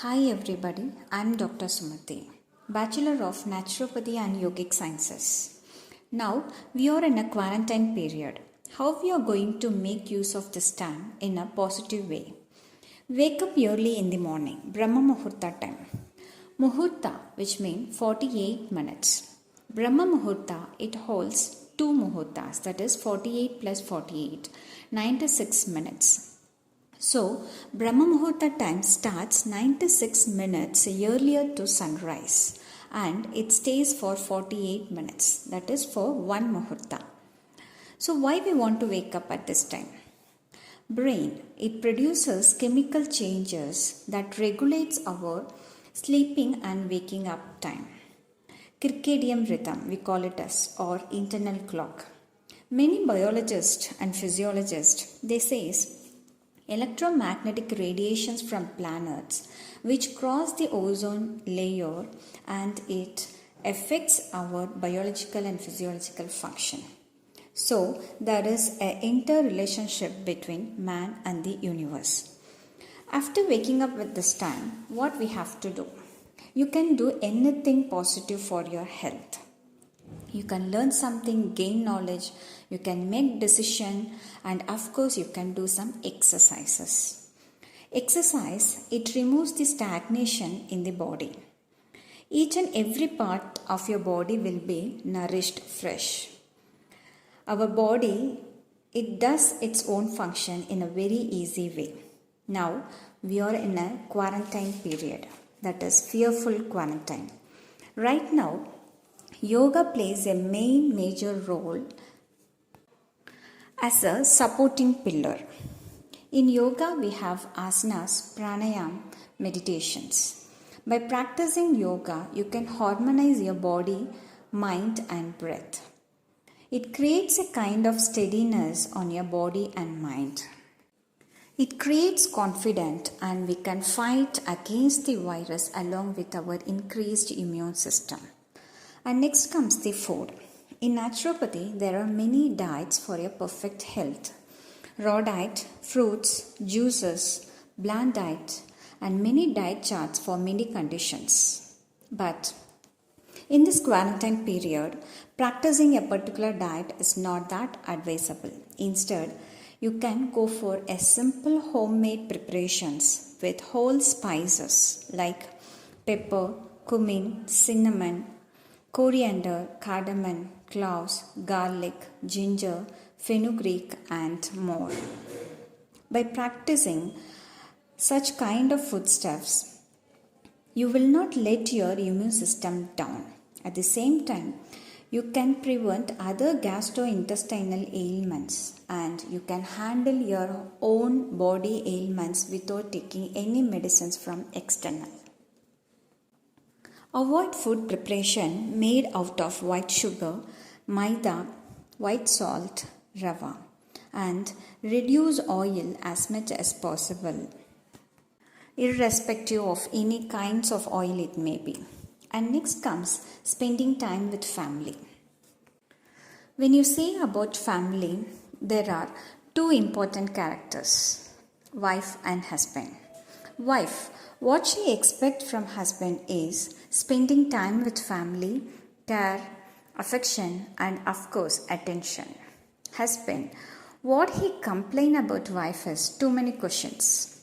Hi everybody, I am Dr. Sumati, Bachelor of Naturopathy and Yogic Sciences. Now we are in a quarantine period. How we are going to make use of this time in a positive way? Wake up early in the morning, Brahma Muhurta time. Muhurta, which means 48 minutes. Brahma Muhurta, it holds two Muhurtas, that is 48 plus 48, 96 minutes. So, Brahma Muhurta time starts 96 minutes earlier to sunrise and it stays for 48 minutes, that is for one Muhurta. So, why we want to wake up at this time? Brain, it produces chemical changes that regulates our sleeping and waking up time. Circadian rhythm, we call it as, or internal clock. Many biologists and physiologists, they says electromagnetic radiations from planets which cross the ozone layer and it affects our biological and physiological function. So there is an interrelationship between man and the universe. After waking up at this time, what we have to do? You can do anything positive for your health. You can learn something, gain knowledge, you can make decision, and of course you can do some exercises. Exercise, it removes the stagnation in the body. Each and every part of your body will be nourished fresh. Our body, it does its own function in a very easy way. Now we are in a quarantine period, that is fearful quarantine. Right now, yoga plays a major role as a supporting pillar. In yoga, we have asanas, pranayam, meditations. By practicing yoga, you can harmonize your body, mind, and breath. It creates a kind of steadiness on your body and mind. It creates confidence, and we can fight against the virus along with our increased immune system. And next comes the food. In naturopathy, there are many diets for your perfect health. Raw diet, fruits, juices, bland diet, and many diet charts for many conditions. But in this quarantine period, practicing a particular diet is not that advisable. Instead, you can go for a simple homemade preparations with whole spices like pepper, cumin, cinnamon, coriander, cardamom, cloves, garlic, ginger, fenugreek, and more. By practicing such kind of foodstuffs, you will not let your immune system down. At the same time, you can prevent other gastrointestinal ailments and you can handle your own body ailments without taking any medicines from external. Avoid food preparation made out of white sugar, maida, white salt, rava, and reduce oil as much as possible, irrespective of any kinds of oil it may be. And next comes spending time with family. When you say about family, there are two important characters, wife and husband. Wife, what she expects from husband is spending time with family, care, affection, and of course attention. Husband, what he complain about wife is too many questions.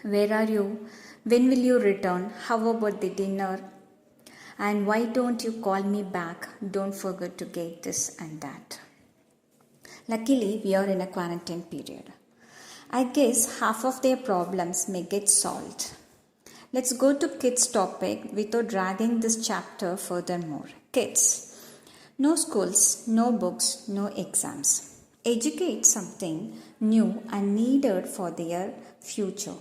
Where are you? When will you return? How about the dinner? And why don't you call me back? Don't forget to get this and that. Luckily, we are in a quarantine period. I guess half of their problems may get solved. Let's go to kids topic without dragging this chapter furthermore. Kids. No schools, no books, no exams. Educate something new and needed for their future.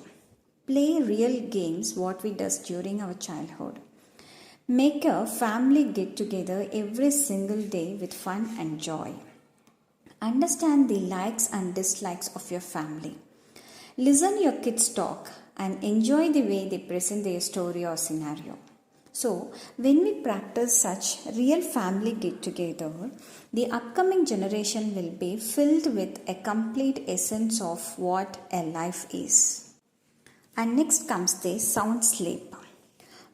Play real games what we does during our childhood. Make a family get together every single day with fun and joy. Understand the likes and dislikes of your family. Listen your kids talk and enjoy the way they present their story or scenario. So, when we practice such real family get together, the upcoming generation will be filled with a complete essence of what a life is. And next comes the sound sleep.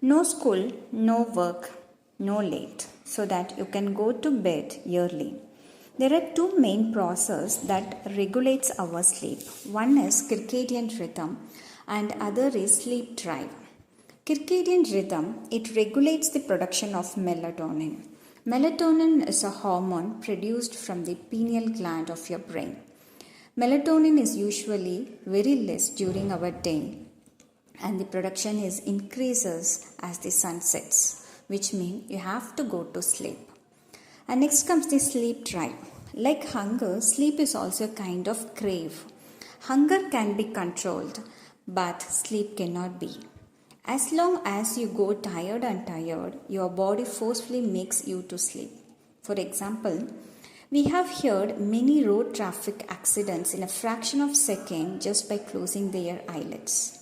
No school, no work, no late, so that you can go to bed early. There are two main processes that regulates our sleep. One is circadian rhythm and other is sleep drive. Circadian rhythm, it regulates the production of melatonin. Melatonin is a hormone produced from the pineal gland of your brain. Melatonin is usually very less during our day and the production is increases as the sun sets, which means you have to go to sleep. And next comes the sleep drive. Like hunger, sleep is also a kind of crave. Hunger can be controlled, but sleep cannot be. As long as you go tired and tired, your body forcefully makes you to sleep. For example, we have heard many road traffic accidents in a fraction of a second just by closing their eyelids.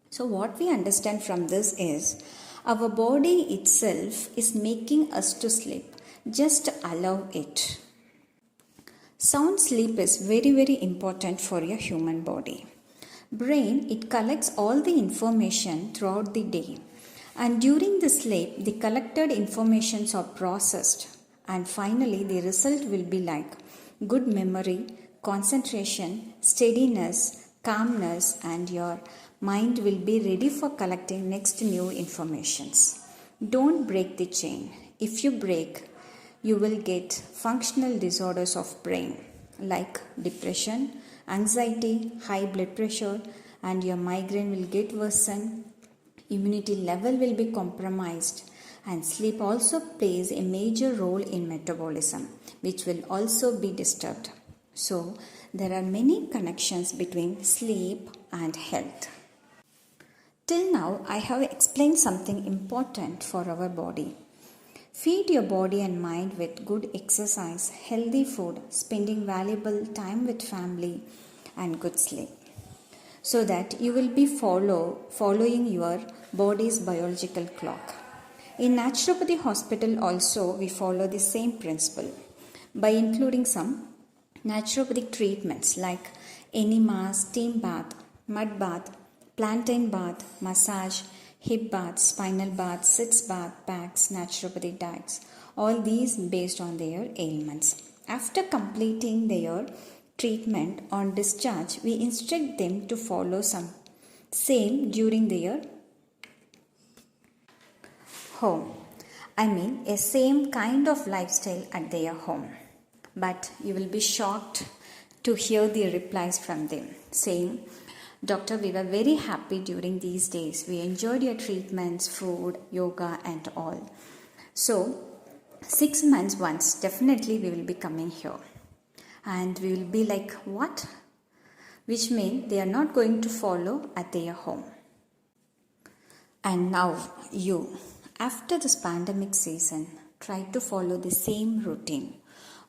So what we understand from this is our body itself is making us to sleep. Just allow it. Sound sleep is very important for your human body. Brain, it collects all the information throughout the day, and during the sleep the collected informations are processed, and finally the result will be like good memory, concentration, steadiness, calmness, and your mind will be ready for collecting next new informations. Don't break the chain. If you break, you will get functional disorders of brain like depression, anxiety, high blood pressure, and your migraine will get worsened. Immunity level will be compromised, and sleep also plays a major role in metabolism, which will also be disturbed. So, there are many connections between sleep and health. Till now, I have explained something important for our body. Feed your body and mind with good exercise, healthy food, spending valuable time with family, and good sleep, so that you will be following your body's biological clock. In Naturopathy Hospital also we follow the same principle by including some naturopathic treatments like enema, steam bath, mud bath, plantain bath, massage, hip bath, spinal bath, sits bath, packs, naturopathy diets, all these based on their ailments. After completing their treatment on discharge, we instruct them to follow some same during their home. I mean a same kind of lifestyle at their home. But you will be shocked to hear the replies from them saying, Doctor, we were very happy during these days. We enjoyed your treatments, food, yoga and all. So 6 months once, definitely we will be coming here. And we will be like, what? Which means they are not going to follow at their home. And now you, after this pandemic season, try to follow the same routine.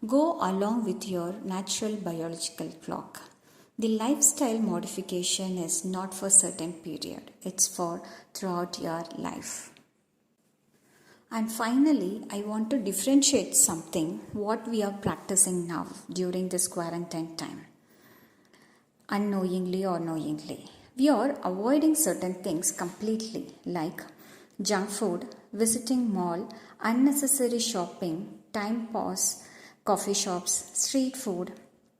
Go along with your natural biological clock. The lifestyle modification is not for certain period. It's for throughout your life. And finally, I want to differentiate something what we are practicing now during this quarantine time. Unknowingly or knowingly, we are avoiding certain things completely like junk food, visiting mall, unnecessary shopping, time pass, coffee shops, street food,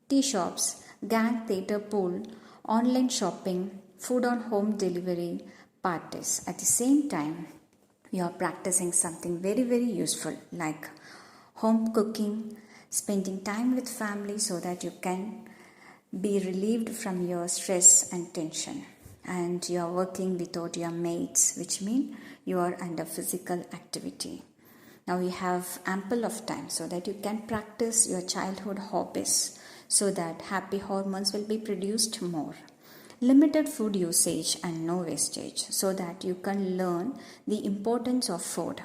tea shops, gang theatre pool, online shopping, food on home delivery, parties. At the same time, we are practicing something very useful like home cooking, spending time with family so that you can be relieved from your stress and tension. And you are working without your mates, which means you are under physical activity. Now you have ample of time so that you can practice your childhood hobbies so that happy hormones will be produced more. Limited food usage and no wastage so that you can learn the importance of food.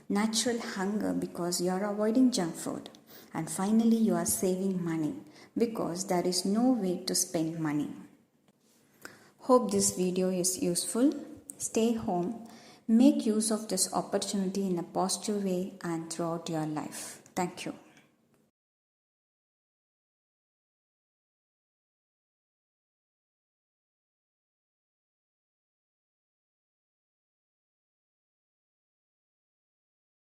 Natural hunger because you are avoiding junk food. And finally you are saving money because there is no way to spend money. Hope this video is useful. Stay home. Make use of this opportunity in a positive way and throughout your life. Thank you.